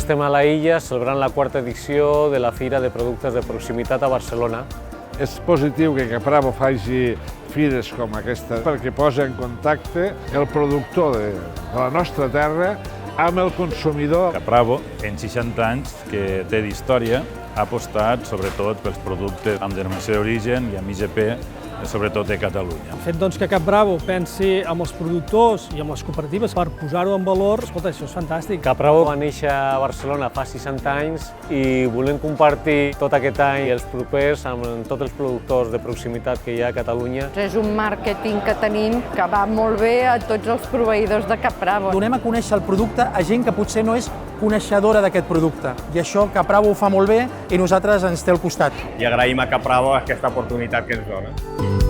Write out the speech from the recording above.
Estem a la Illa celebrant la quarta edició de la Fira de Productes de Proximitat a Barcelona. És positiu que Capravo faci fires com aquesta perquè posa en contacte el productor de la nostra terra amb el consumidor. Capravo, en 60 anys que té d'història, ha apostat sobretot pels productes amb denominació d'origen i amb IGP, sobretot de Catalunya. El fet que Capravo pensi amb els productors i amb les cooperatives per posar-ho en valor, escolta, això és fantàstic. Capravo va néixer a Barcelona fa 60 anys i volem compartir tot aquest any i els propers amb tots els productors de proximitat que hi ha a Catalunya. És un màrqueting que tenim que va molt bé a tots els proveïdors de Capravo. Donem a conèixer el producte a gent que potser no és coneixedora d'aquest producte. I això Capravo ho fa molt bé i nosaltres ens té al costat. I agraïm a Capravo aquesta oportunitat que ens dona.